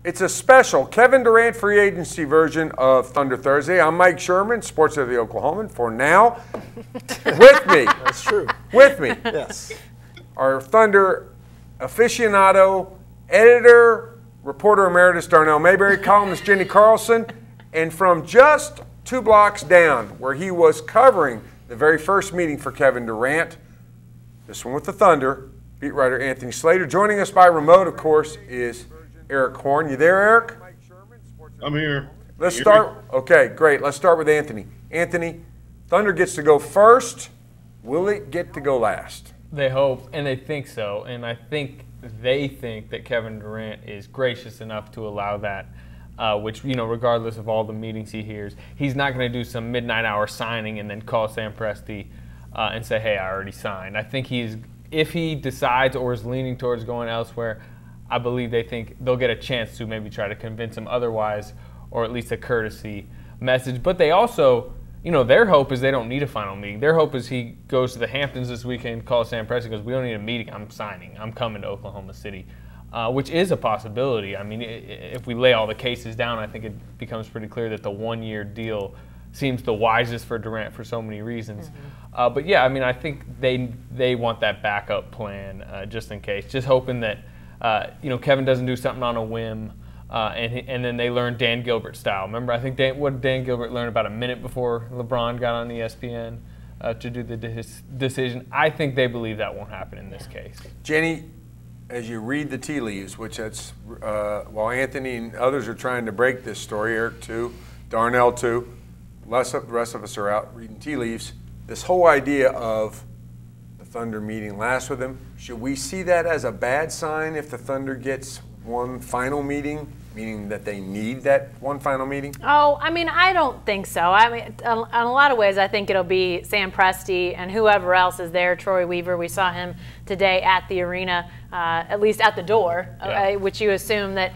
It's a special Kevin Durant free agency version of Thunder Thursday. I'm Mike Sherman, sports of the Oklahoman. For now, with me. That's true. With me. Yes. Our Thunder aficionado, editor, reporter emeritus Darnell Mayberry, columnist Jenny Carlson, and from just 2 blocks down, where he was covering the very first meeting for Kevin Durant, this one with the Thunder, beat writer Anthony Slater. Joining us by remote, of course, is Eric Horn. You there, Eric? I'm here. Let's start. Okay, great. Let's start with Anthony. Anthony, Thunder gets to go first. Will it get to go last? They hope, and they think so. And I think they think that Kevin Durant is gracious enough to allow that, which, you know, regardless of all the meetings he hears, he's not going to do some midnight hour signing and then call Sam Presti and say, hey, I already signed. I think if he decides or is leaning towards going elsewhere, I believe they think they'll get a chance to maybe try to convince him otherwise, or at least a courtesy message. But they also, you know, their hope is they don't need a final meeting. Their hope is he goes to the Hamptons this weekend, calls Sam Presti, goes, we don't need a meeting, I'm signing. I'm coming to Oklahoma City, which is a possibility. I mean, if we lay all the cases down, I think it becomes pretty clear that the one-year deal seems the wisest for Durant for so many reasons. But, yeah, I mean, I think they want that backup plan just in case, just hoping that you know, Kevin doesn't do something on a whim, and then they learn Dan Gilbert style. Remember, I think what Dan Gilbert learned about a minute before LeBron got on ESPN to do the decision. I think they believe that won't happen in this case. Jenny, as you read the tea leaves, which that's while Anthony and others are trying to break this story, Eric too, Darnell too, the rest of us are out reading tea leaves. This whole idea of Thunder meeting last with him. Should we see that as a bad sign if the Thunder gets one final meeting, meaning that they need that one final meeting? Oh, I mean, I don't think so. I mean, in a lot of ways, I think it'll be Sam Presti and whoever else is there. Troy Weaver, we saw him today at the arena, at least at the door, yeah. Which you assume that.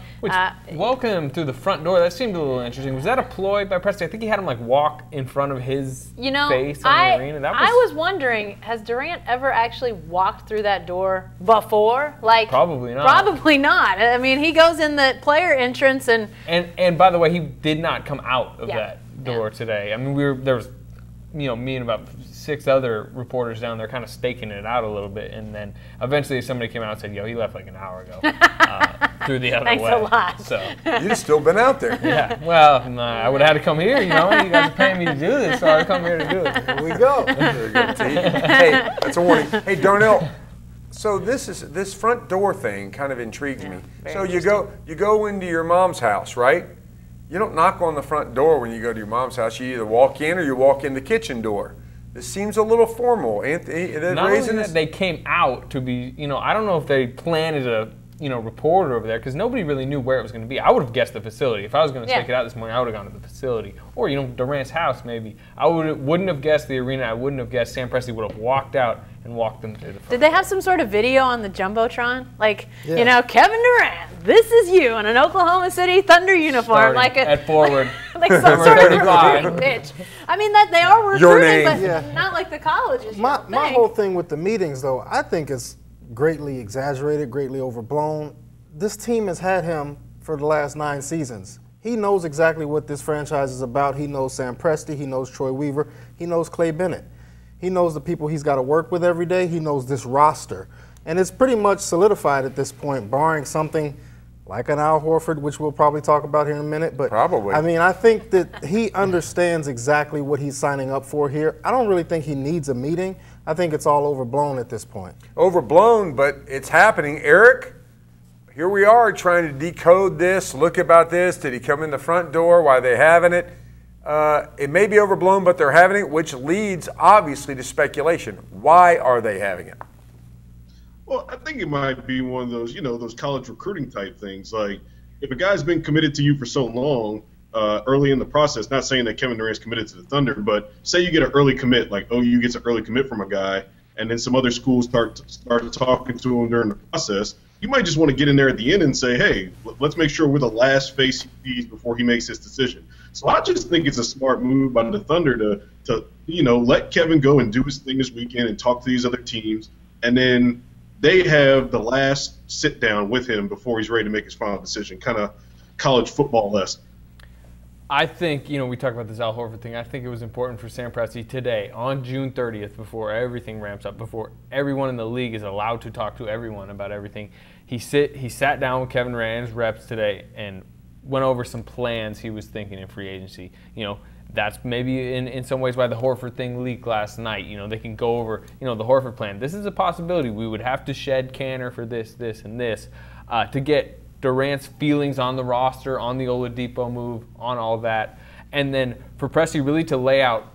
Welcome him through the front door. That seemed a little interesting. Was that a ploy by Presti? I think he had him like walk in front of his face on the arena. I was wondering, has Durant ever actually walked through that door before? Like, probably not. Probably not. I mean, he goes in the player entrance and by the way, he did not come out of that door today. I mean, there was, you know, me and about 6 other reporters down there kind of staking it out a little bit, and then eventually somebody came out and said, yo, he left like an hour ago through the other way. Thanks a lot. So, you've still been out there. Yeah, well, I would have had to come here, you know. You guys are paying me to do this, so I come here to do it. Here we go. There you go, T. Hey, that's a warning. Hey, Darnell, so this front door thing kind of intrigues me. So you go into your mom's house, right? You don't knock on the front door when you go to your mom's house. You either walk in or you walk in the kitchen door. This seems a little formal. Anthony, not only that they came out to be, you know, I don't know if they planted a, you know, reporter over there because nobody really knew where it was going to be. I would have guessed the facility. If I was going to stake it out this morning, I would have gone to the facility. Or, you know, Durant's house maybe. I wouldn't have guessed the arena. I wouldn't have guessed Sam Presti would have walked out and walked them through the front. Did they have some sort of video on the Jumbotron? Like, you know, Kevin Durant, this is you in an Oklahoma City Thunder uniform. Starting at forward. Like some sort of recruiting pitch. I mean, that they are recruiting, but not like the colleges. My whole thing with the meetings, though, I think it's greatly exaggerated, greatly overblown. This team has had him for the last 9 seasons. He knows exactly what this franchise is about. He knows Sam Presti. He knows Troy Weaver. He knows Clay Bennett. He knows the people he's got to work with every day. He knows this roster. And it's pretty much solidified at this point, barring something like an Al Horford, which we'll probably talk about here in a minute. But probably. I mean, I think that he understands exactly what he's signing up for here. I don't really think he needs a meeting. I think it's all overblown at this point. Overblown, but it's happening. Eric, here we are trying to decode this, look about this. Did he come in the front door? Why are they having it? It may be overblown, but they're having it, which leads, obviously, to speculation. Why are they having it? Well, I think it might be one of those, you know, those college recruiting type things. Like, if a guy's been committed to you for so long, early in the process, not saying that Kevin Durant's committed to the Thunder, but say you get an early commit, like OU gets an early commit from a guy, and then some other schools start talking to him during the process, you might just want to get in there at the end and say, hey, let's make sure we're the last face he sees before he makes his decision. So I just think it's a smart move by the Thunder to you know, let Kevin go and do his thing this weekend and talk to these other teams, and then they have the last sit down with him before he's ready to make his final decision. Kind of college football lesson. I think, we talk about this Al Horford thing. I think it was important for Sam Presti today, on June 30th, before everything ramps up, before everyone in the league is allowed to talk to everyone about everything. He sat down with Kevin Durant and his reps today and went over some plans he was thinking in free agency. That's maybe in some ways why the Horford thing leaked last night. They can go over, the Horford plan. This is a possibility. We would have to shed Canner for this, and this to get Durant's feelings on the roster, on the Oladipo move, on all that. And then for Presti really to lay out,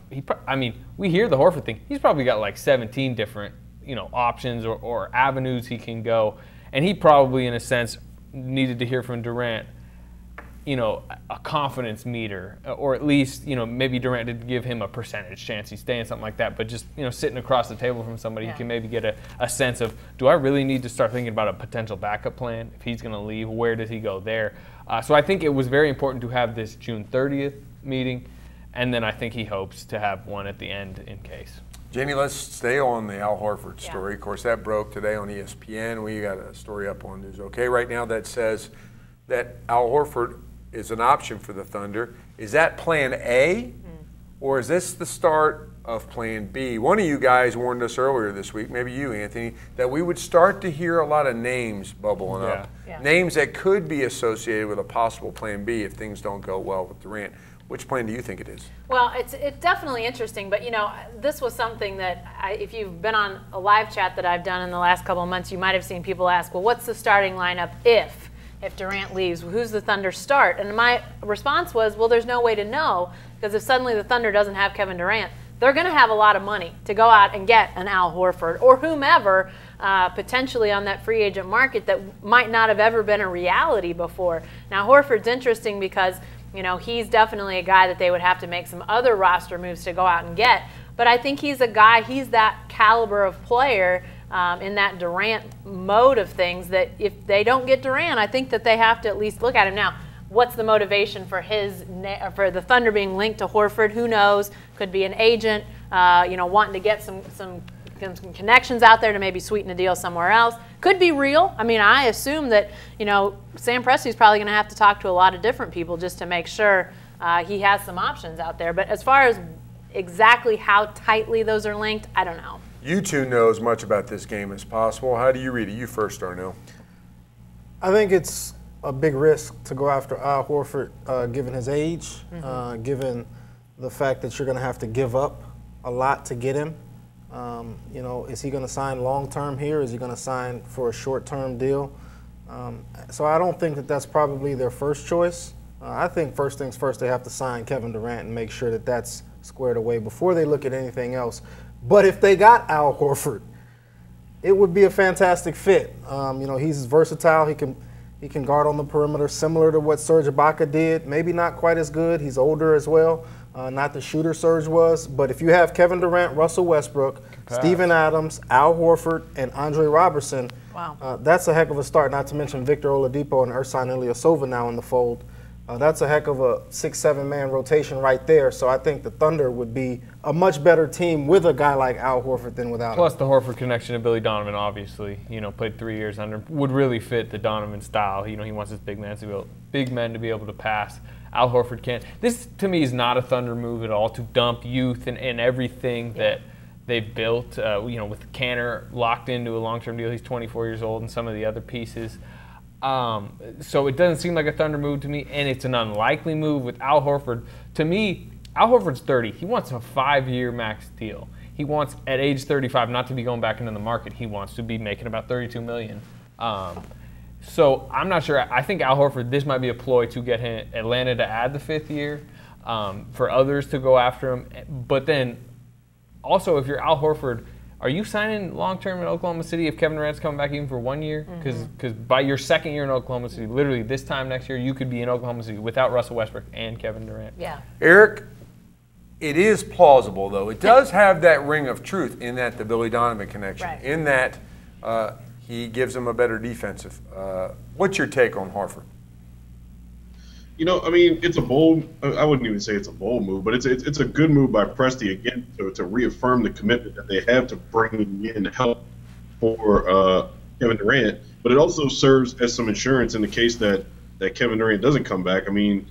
we hear the Horford thing. He's probably got like 17 different, options or avenues he can go. And he probably, in a sense, needed to hear from Durant, a confidence meter, or at least, maybe Durant did give him a percentage chance he's staying, something like that. But just, sitting across the table from somebody, he can maybe get a sense of, do I really need to start thinking about a potential backup plan? If he's going to leave, where does he go there? So I think it was very important to have this June 30th meeting, and then I think he hopes to have one at the end in case. Jenny, let's stay on the Al Horford story. Of course, that broke today on ESPN. We got a story up on News OK right now that says that Al Horford is an option for the Thunder. Is that plan A, or is this the start of plan B? One of you guys warned us earlier this week, maybe you, Anthony, that we would start to hear a lot of names bubbling up. Yeah. Names that could be associated with a possible plan B if things don't go well with Durant. Which plan do you think it is? Well, it's definitely interesting, but this was something that if you've been on a live chat that I've done in the last couple of months, you might have seen people ask, well, what's the starting lineup if Durant leaves? Who's the Thunder start? And my response was, well, there's no way to know, because if suddenly the Thunder doesn't have Kevin Durant, they're going to have a lot of money to go out and get an Al Horford or whomever potentially on that free agent market that might not have ever been a reality before. Now, Horford's interesting because he's definitely a guy that they would have to make some other roster moves to go out and get. But I think he's that caliber of player in that Durant mode of things that if they don't get Durant, I think that they have to at least look at him. Now, what's the motivation for for the Thunder being linked to Horford? Who knows? Could be an agent, wanting to get some connections out there to maybe sweeten the deal somewhere else. Could be real. I assume that, Sam Presti's probably going to have to talk to a lot of different people just to make sure he has some options out there. But as far as exactly how tightly those are linked, I don't know. You two know as much about this game as possible. How do you read it? You first, Darnell. I think it's a big risk to go after Al Horford, given his age, given the fact that you're going to have to give up a lot to get him. Is he going to sign long-term here? Is he going to sign for a short-term deal? So I don't think that that's probably their first choice. I think first things first, they have to sign Kevin Durant and make sure that that's squared away before they look at anything else. But if they got Al Horford, it would be a fantastic fit. He's versatile. He can guard on the perimeter, similar to what Serge Ibaka did. Maybe not quite as good. He's older as well. Not the shooter Serge was. But if you have Kevin Durant, Russell Westbrook, Steven Adams, Al Horford, and Andre Robertson, that's a heck of a start, not to mention Victor Oladipo and Ersan Ilyasova now in the fold. That's a heck of a 6-7 man rotation right there. So I think the Thunder would be a much better team with a guy like Al Horford than without him. Plus the Horford connection to Billy Donovan, obviously, played 3 years under, would really fit the Donovan style. He wants his big men to be able to pass. Al Horford can't. This, to me, is not a Thunder move at all, to dump youth and everything that they've built. With Canner locked into a long-term deal, he's 24 years old, and some of the other pieces. So it doesn't seem like a Thunder move to me, and it's an unlikely move with Al Horford. To me, Al Horford's 30. He wants a 5-year max deal. He wants, at age 35, not to be going back into the market. He wants to be making about $32 million. So I'm not sure. I think Al Horford, this might be a ploy to get Atlanta to add the 5th year, for others to go after him. But then, also, if you're Al Horford, are you signing long-term in Oklahoma City if Kevin Durant's coming back even for 1 year? Because by your 2nd year in Oklahoma City, literally this time next year, you could be in Oklahoma City without Russell Westbrook and Kevin Durant. Yeah. Eric, it is plausible, though. It does have that ring of truth in that the Billy Donovan connection, in that he gives them a better defensive. What's your take on Horford? It's a bold. I wouldn't even say it's a bold move, but it's a good move by Presti again to reaffirm the commitment that they have to bringing in help for Kevin Durant. But it also serves as some insurance in the case that that Kevin Durant doesn't come back. I mean,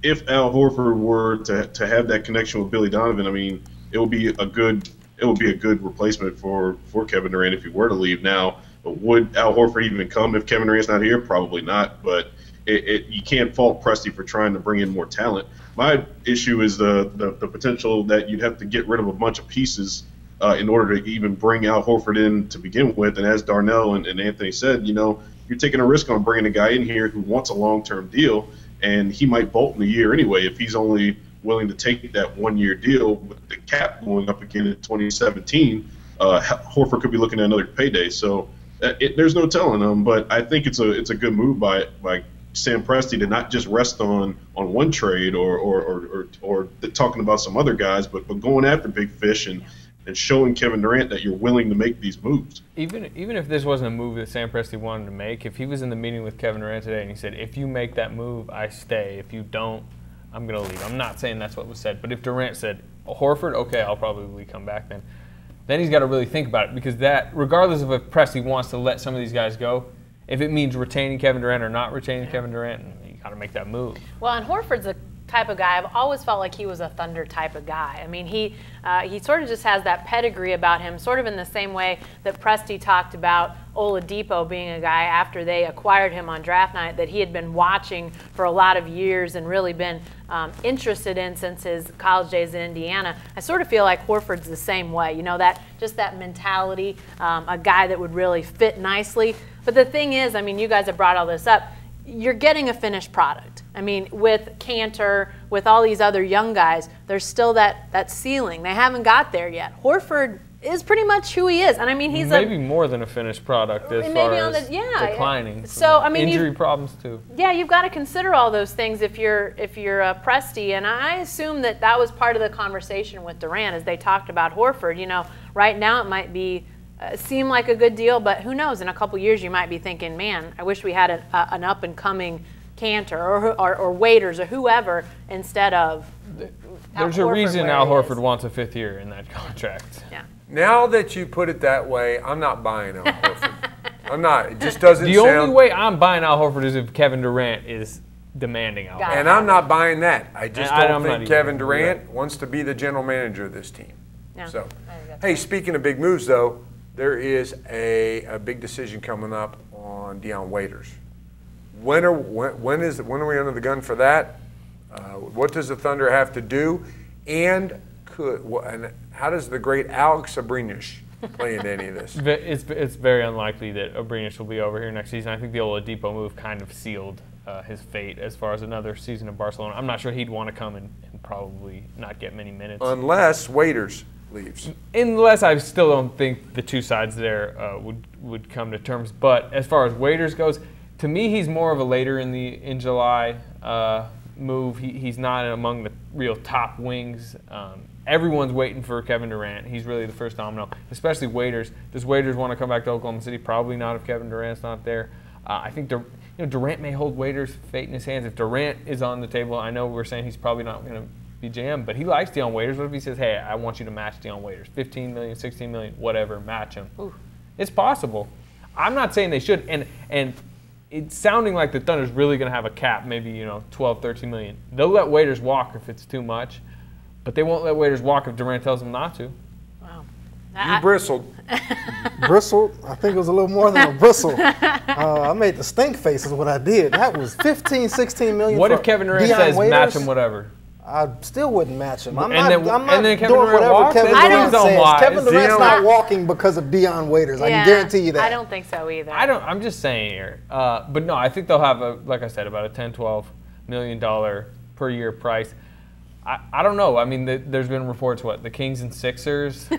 if Al Horford were to have that connection with Billy Donovan, I mean, it would be a good replacement for Kevin Durant if he were to leave now. But would Al Horford even come if Kevin Durant's not here? Probably not. But you can't fault Presti for trying to bring in more talent. My issue is the potential that you'd have to get rid of a bunch of pieces in order to even bring Al Horford in to begin with. And as Darnell and Anthony said, you're taking a risk on bringing a guy in here who wants a long-term deal, and he might bolt in a year anyway if he's only willing to take that one-year deal with the cap going up again in 2017. Horford could be looking at another payday. So there's no telling him, but I think it's a good move by Sam Presti to not just rest on one trade or talking about some other guys, but going after big fish and showing Kevin Durant that you're willing to make these moves. Even if this wasn't a move that Sam Presti wanted to make, if he was in the meeting with Kevin Durant today and he said, if you make that move, I stay. If you don't, I'm going to leave. I'm not saying that's what was said, but if Durant said, Horford, okay, I'll probably come back then he's got to really think about it, because that, regardless of if Presti wants to let some of these guys go, if it means retaining Kevin Durant or not retaining Kevin Durant, you got to make that move. Well, and Horford's a type of guy, I've always felt like he was a Thunder type of guy. I mean, he sort of just has that pedigree about him, sort of in the same way that Presti talked about Oladipo being a guy after they acquired him on draft night that he had been watching for a lot of years and really been interested in since his college days in Indiana. I sort of feel like Horford's the same way, that mentality, a guy that would really fit nicely. But the thing is, I mean, you guys have brought all this up, you're getting a finished product. I mean, with Cantor, with all these other young guys, there's still that ceiling. They haven't got there yet. Horford is pretty much who he is, and I mean, he's maybe more than a finished product as far as declining. So I mean, injury problems too. Yeah, you've got to consider all those things if you're Presti, and I assume that was part of the conversation with Durant as they talked about Horford. Right now it might be. Seem like a good deal, but who knows? In a couple years, you might be thinking, "Man, I wish we had an up-and-coming Cantor or Waiters or whoever instead of." There's a reason Al Horford wants a 5th year in that contract. Yeah. Now that you put it that way, I'm not buying Al Horford. I'm not. It just doesn't. The only way I'm buying Al Horford is if Kevin Durant is demanding Al Horford. And I'm not buying that. I just don't think Kevin Durant wants to be the general manager of this team. Yeah. So, hey, speaking of big moves, though. There is a big decision coming up on Dion Waiters. When are we under the gun for that? What does the Thunder have to do? And how does the great Alex Abrines play into any of this? It's very unlikely that Abrines will be over here next season. I think the Oladipo move kind of sealed his fate as far as another season in Barcelona. I'm not sure he'd want to come and probably not get many minutes. Unless Waiters leaves. Unless I still don't think the two sides there would come to terms. But as far as Waiters goes, to me he's more of a later in July move. He's not among the real top wings. Everyone's waiting for Kevin Durant. He's really the first domino, especially Waiters. Does Waiters want to come back to Oklahoma City? Probably not if Kevin Durant's not there. I think Durant may hold Waiters' fate in his hands. If Durant is on the table, I know we're saying he's probably not going to be GM, but he likes Dion Waiters. What if he says, hey, I want you to match Dion Waiters, 15 million, 16 million, whatever, match him? Ooh. It's possible. I'm not saying they should, and it's sounding like the Thunder's really going to have a cap, maybe 12, 13 million. They'll let Waiters walk if it's too much, but they won't let Waiters walk if Durant tells them not to. Wow. You bristled. Bristled? I think it was a little more than a bristle. I made the stink face is what I did. That was 15, 16 million. What if Kevin Durant says Waiters? Match him whatever? I still wouldn't match him. I'm and not then Kevin doing Durant whatever walks? Kevin That Durant seems says. unwise. Kevin Durant's not walking because of Dion Waiters. I can guarantee you that. I don't think so either. I'm just saying here. But no, I think they'll have, like I said, about a $10, $12 million per year price. I don't know. I mean, there's been reports, the Kings and Sixers?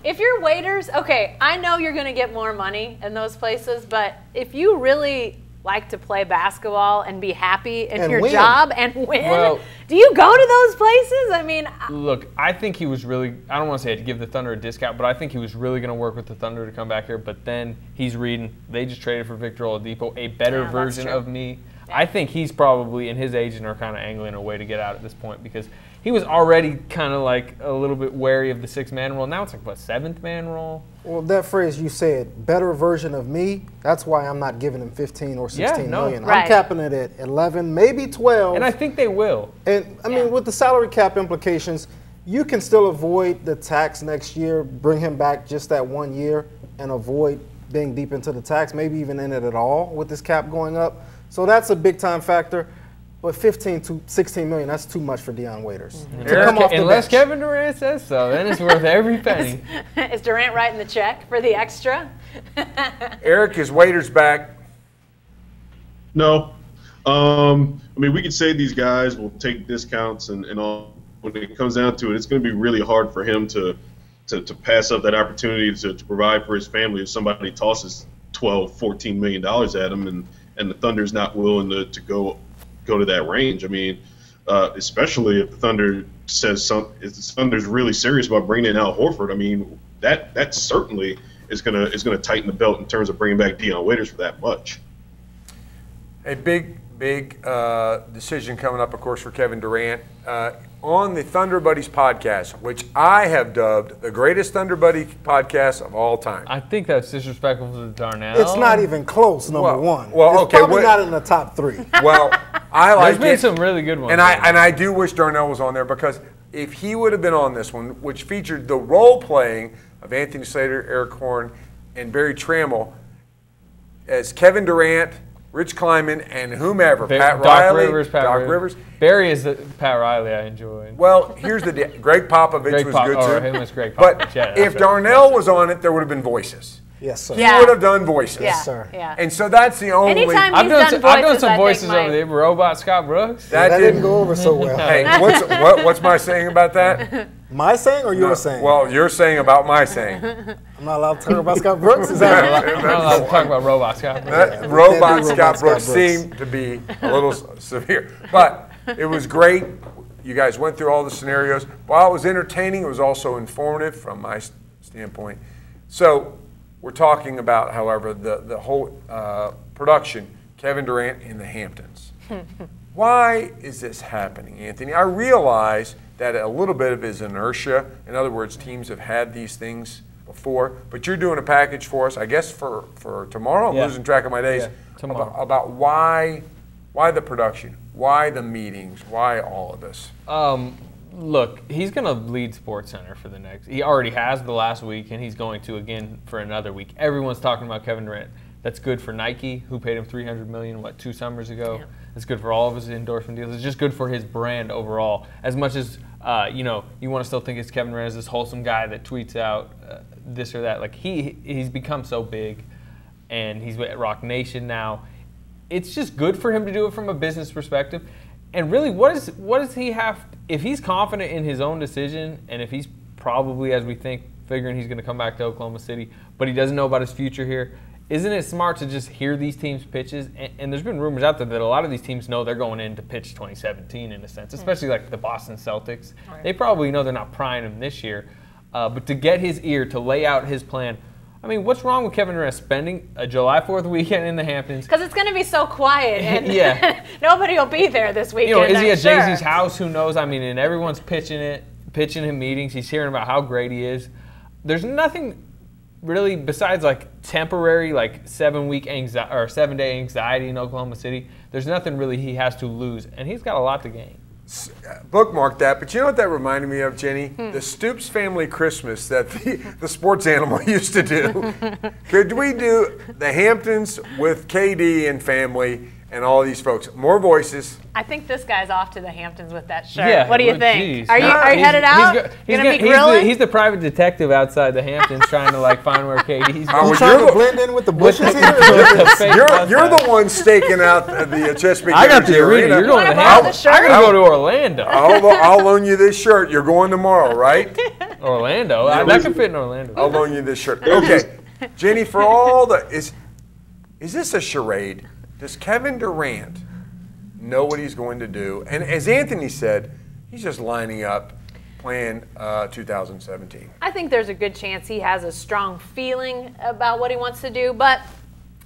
If you're Waiters, okay, I know you're going to get more money in those places, but if you really like to play basketball and be happy in your job and win, do you go to those places? I mean, look, I think he was really, I don't want to say to give the Thunder a discount, but I think he was really going to work with the Thunder to come back here, but then he's reading, they just traded for Victor Oladipo, a better version of me. I think he's probably, and his agent are kind of angling a way to get out at this point because he was already kind of like a little bit wary of the 6-man role. Now it's like, what, 7th-man role? Well, that phrase you said, better version of me, that's why I'm not giving him 15 or 16 million. Right. I'm capping it at 11, maybe 12. And I think they will. And, I mean, with the salary cap implications, you can still avoid the tax next year, bring him back just that 1 year, and avoid being deep into the tax, maybe even in it at all with this cap going up. So that's a big-time factor. But 15 to 16 million, that's too much for Deion Waiters. Unless Kevin Durant says so, then it's worth every penny. Is Durant writing the check for the extra? Eric, is Waiters back? No. I mean, we could say these guys will take discounts and all. When it comes down to it, it's going to be really hard for him to pass up that opportunity to provide for his family if somebody tosses $12-14 million at him and the Thunder's not willing to go to that range. I mean, especially if the Thunder says if the Thunder's really serious about bringing in Al Horford. I mean, that certainly is gonna tighten the belt in terms of bringing back Deion Waiters for that much. A big decision coming up, of course, for Kevin Durant. On the Thunder Buddies podcast, which I have dubbed the greatest Thunder Buddy podcast of all time. I think that's disrespectful to Darnell. It's not even close, number one. Well, it's okay, probably not in the top 3. Well, I like There's been some really good ones. And I do wish Darnell was on there because if he would have been on this one, which featured the role playing of Anthony Slater, Eric Horn, and Barry Trammell as Kevin Durant, Rich Kleiman, and whomever, Pat Riley, Doc Rivers. Barry is the Pat Riley I enjoyed. Well, here's the deal. Greg Popovich was good too. Him was Greg Popovich. But yeah, if Darnell was on it, there would have been voices. Yes, sir. He would have done voices. Yes, sir. Yeah. And so that's the only. Anytime I've done some I voices think over there. Robot Scott Brooks. That didn't go over so well. Hey, what's my saying about that? My saying or your saying? Well, you're saying about my saying. I'm not allowed to talk about Scott Brooks? Is that I'm not allowed to talk about Robot Scott Brooks. That robot Scott Brooks seemed to be a little severe. But it was great. You guys went through all the scenarios. While it was entertaining, it was also informative from my standpoint. So we're talking about, however, the whole production, Kevin Durant in the Hamptons. Why is this happening, Anthony? I realize that a little bit of it is inertia. In other words, teams have had these things before. But you're doing a package for us, I guess, for tomorrow. I'm losing track of my days. Tomorrow. About why the production, why the meetings, why all of this. Look, he's going to lead SportsCenter for the next. He already has the last week, and he's going to again for another week. Everyone's talking about Kevin Durant. That's good for Nike, who paid him $300 million, 2 summers ago. Yeah. It's good for all of his endorsement deals. It's just good for his brand overall. As much as you want to still think it's Kevin Durant as this wholesome guy that tweets out this or that. Like he's become so big, and he's at Rock Nation now. It's just good for him to do it from a business perspective. And really, what does he have? If he's confident in his own decision, and if he's probably, as we think, figuring he's going to come back to Oklahoma City, but he doesn't know about his future here, isn't it smart to just hear these teams' pitches? And there's been rumors out there that a lot of these teams know they're going in to pitch 2017 in a sense, especially like the Boston Celtics. Right. They probably know they're not prying him this year. But to get his ear, to lay out his plan, I mean, what's wrong with Kevin Durant spending a July 4th weekend in the Hamptons? Because it's going to be so quiet, and nobody will be there this weekend. Is he at Jay-Z's house? Who knows? I mean, and everyone's pitching him meetings. He's hearing about how great he is. There's nothing really besides like temporary, like 7-day anxiety in Oklahoma City. There's nothing really he has to lose, and he's got a lot to gain. Bookmark that, but you know what that reminded me of, Jenny? The Stoops family Christmas that the sports animal used to do. Could we do the Hamptons with KD and family and all these folks? More voices. I think this guy's off to the Hamptons with that shirt. Yeah, what do you think? Geez. Are you headed out? He's the private detective outside the Hamptons trying to like find where KD's going. You trying to blend in with the bushes here? You're the one staking out the Chesapeake. I got the arena. You're going to the Hamptons. I'm going to go to Orlando. I'll loan you this shirt. You're going tomorrow, right? Orlando. That could fit in Orlando. I'll loan you this shirt. Okay, Jenny. For all the is this a charade? Does Kevin Durant know what he's going to do? And as Anthony said, he's just lining up, playing 2017. I think there's a good chance he has a strong feeling about what he wants to do. But,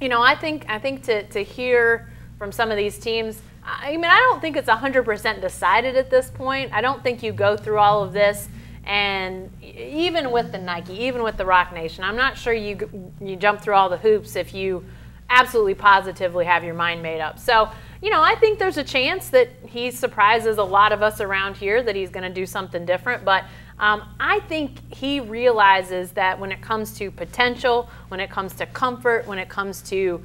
I think to hear from some of these teams. I mean, I don't think it's 100% decided at this point. I don't think you go through all of this, and even with the Nike, even with the Rock Nation, I'm not sure you jump through all the hoops if you absolutely positively have your mind made up. So, you know, I think there's a chance that he surprises a lot of us around here, that he's going to do something different. But I think he realizes that when it comes to potential, when it comes to comfort, when it comes to,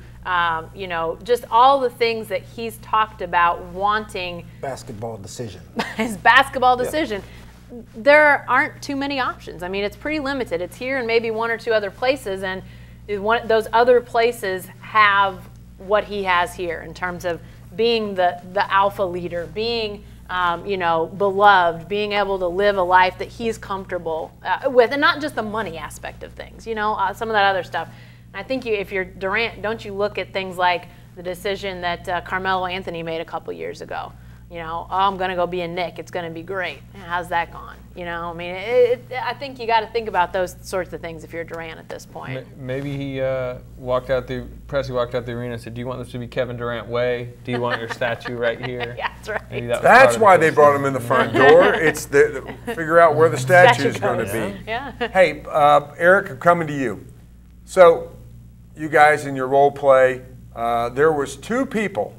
you know, just all the things that he's talked about wanting. Basketball decision. His basketball decision. Yeah. There aren't too many options. I mean, it's pretty limited. It's here and maybe one or two other places, and those other places have what he has here in terms of being the alpha leader, being you know, beloved, being able to live a life that he's comfortable with, and not just the money aspect of things, you know, some of that other stuff. And I think if you're Durant, don't you look at things like the decision that Carmelo Anthony made a couple years ago? You know, oh, I'm going to go be a Knick. It's going to be great. How's that gone? You know, I mean, I think you got to think about those sorts of things if you're Durant at this point. Maybe he walked out the arena and said, "Do you want this to be Kevin Durant way? Do you want your statue right here?" Yeah, that's right. That's why they brought him in the front door. It's the figure out where the statue is going to be. Yeah. Hey, Eric, I'm coming to you. So, you guys in your role play, there was two people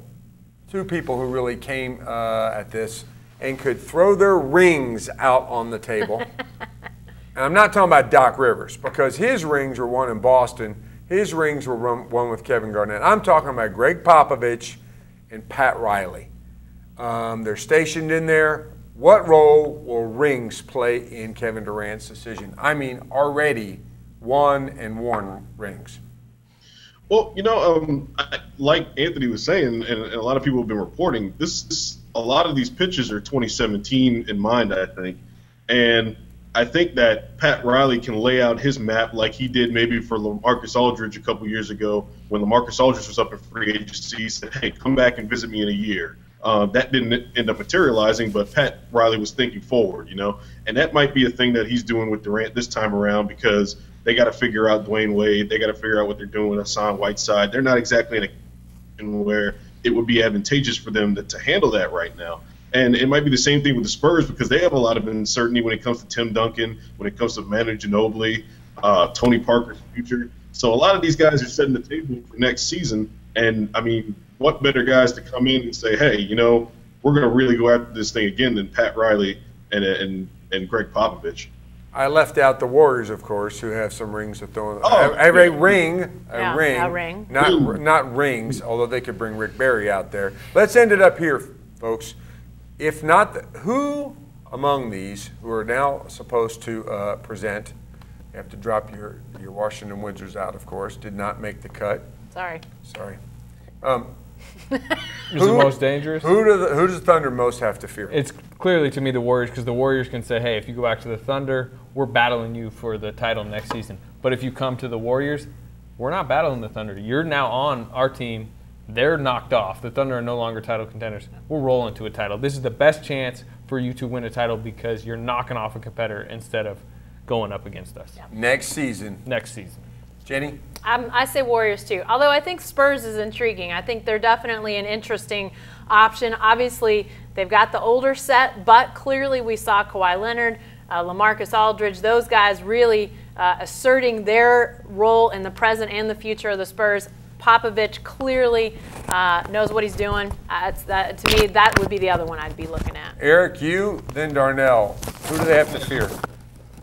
who really came at this and could throw their rings out on the table. And I'm not talking about Doc Rivers, because his rings were won in Boston. His rings were won with Kevin Garnett. I'm talking about Greg Popovich and Pat Riley. They're stationed in there. What role will rings play in Kevin Durant's decision? I mean, already won and worn rings. Well, you know, like Anthony was saying, and a lot of people have been reporting, a lot of these pitches are 2017 in mind, I think. And I think that Pat Riley can lay out his map like he did maybe for LaMarcus Aldridge a couple years ago, when LaMarcus Aldridge was up in free agency. He said, "Hey, come back and visit me in a year." That didn't end up materializing, but Pat Riley was thinking forward, you know. And that might be a thing that he's doing with Durant this time around, because they got to figure out Dwayne Wade. They got to figure out what they're doing with Hassan Whiteside. They're not exactly in a position where it would be advantageous for them to handle that right now. And it might be the same thing with the Spurs, because they have a lot of uncertainty when it comes to Tim Duncan, when it comes to Manu Ginobili, Tony Parker's future. So a lot of these guys are setting the table for next season. And, I mean, what better guys to come in and say, hey, you know, we're going to really go after this thing again than Pat Riley and Greg Popovich. I left out the Warriors, of course, who have some rings to throw in. Oh, a ring. Not rings, although they could bring Rick Barry out there. Let's end it up here, folks. If not, who among these who are now supposed to present, you have to drop your Washington Wizards out, of course, did not make the cut. Sorry. Is the most dangerous? Who does the Thunder most have to fear? It's clearly, to me, the Warriors, because the Warriors can say, hey, if you go back to the Thunder, we're battling you for the title next season. But if you come to the Warriors, we're not battling the Thunder. You're now on our team. They're knocked off. The Thunder are no longer title contenders. We're rolling to a title. This is the best chance for you to win a title, because you're knocking off a competitor instead of going up against us. Yeah. Next season. Jenny? I say Warriors too, although I think Spurs is intriguing. I think they're definitely an interesting option. Obviously, they've got the older set, but clearly we saw Kawhi Leonard, LaMarcus Aldridge, those guys really asserting their role in the present and the future of the Spurs. Popovich clearly knows what he's doing. To me, that would be the other one I'd be looking at. Eric, you, then Darnell. Who do they have to fear?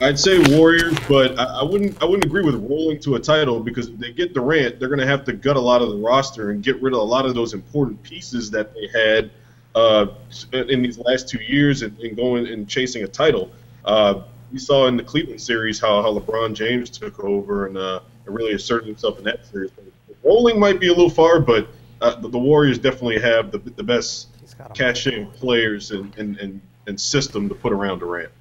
I'd say Warriors, but I wouldn't agree with rolling to a title, because if they get Durant, they're going to have to gut a lot of the roster and get rid of a lot of those important pieces that they had in these last 2 years and going and chasing a title. We saw in the Cleveland series how LeBron James took over and really asserted himself in that series. Rolling might be a little far, but the Warriors definitely have the best cachet players and system to put around Durant.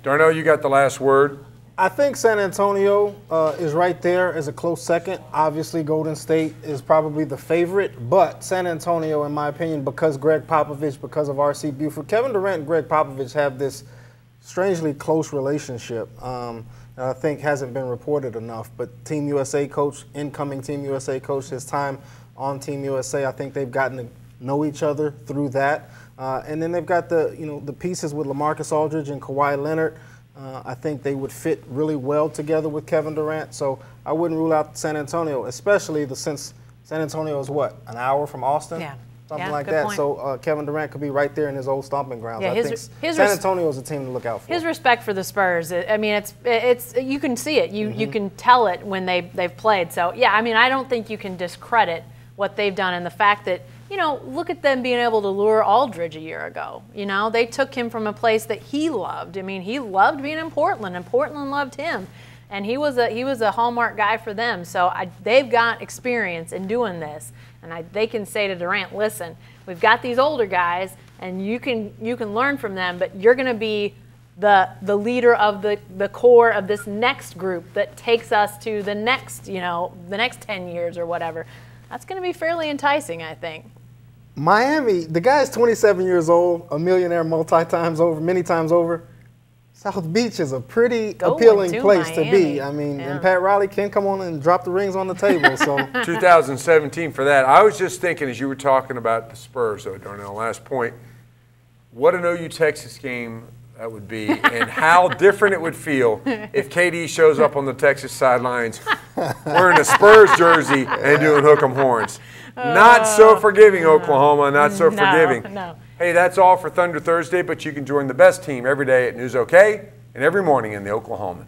Darnell, you got the last word. I think San Antonio is right there as a close second. Obviously, Golden State is probably the favorite, but San Antonio, in my opinion, because Greg Popovich, because of R.C. Buford, Kevin Durant and Greg Popovich have this strangely close relationship. I think hasn't been reported enough, but Team USA coach, incoming Team USA coach, his time on Team USA. I think they've gotten to know each other through that. And then they've got the pieces with LaMarcus Aldridge and Kawhi Leonard. I think they would fit really well together with Kevin Durant. So I wouldn't rule out San Antonio, especially since San Antonio is what, an hour from Austin? Yeah. Something Yeah, like good that. point. So Kevin Durant could be right there in his old stomping grounds. Yeah, I think San Antonio is a team to look out for. His respect for the Spurs, I mean, it's you can see it. You can tell it when they've played. So, yeah, I mean, I don't think you can discredit what they've done and the fact that, look at them being able to lure Aldridge a year ago. They took him from a place that he loved. I mean, he loved being in Portland, and Portland loved him. And he was a hallmark guy for them. So they've got experience in doing this. And they can say to Durant, listen, we've got these older guys, and you can learn from them, but you're going to be the leader of the core of this next group that takes us to the next 10 years or whatever. That's going to be fairly enticing, I think. Miami, the guy's 27 years old, a millionaire many times over. South Beach is a pretty appealing place to be. I mean, and Pat Riley can come on and drop the rings on the table. So 2017 for that. I was just thinking as you were talking about the Spurs, though, Darnell, last point, what an OU Texas game that would be, and how different it would feel if KD shows up on the Texas sidelines wearing a Spurs jersey and doing hook 'em horns. Not so forgiving, Oklahoma. Not so forgiving. No. Hey, that's all for Thunder Thursday, but you can join the best team every day at News OK and every morning in the Oklahoman.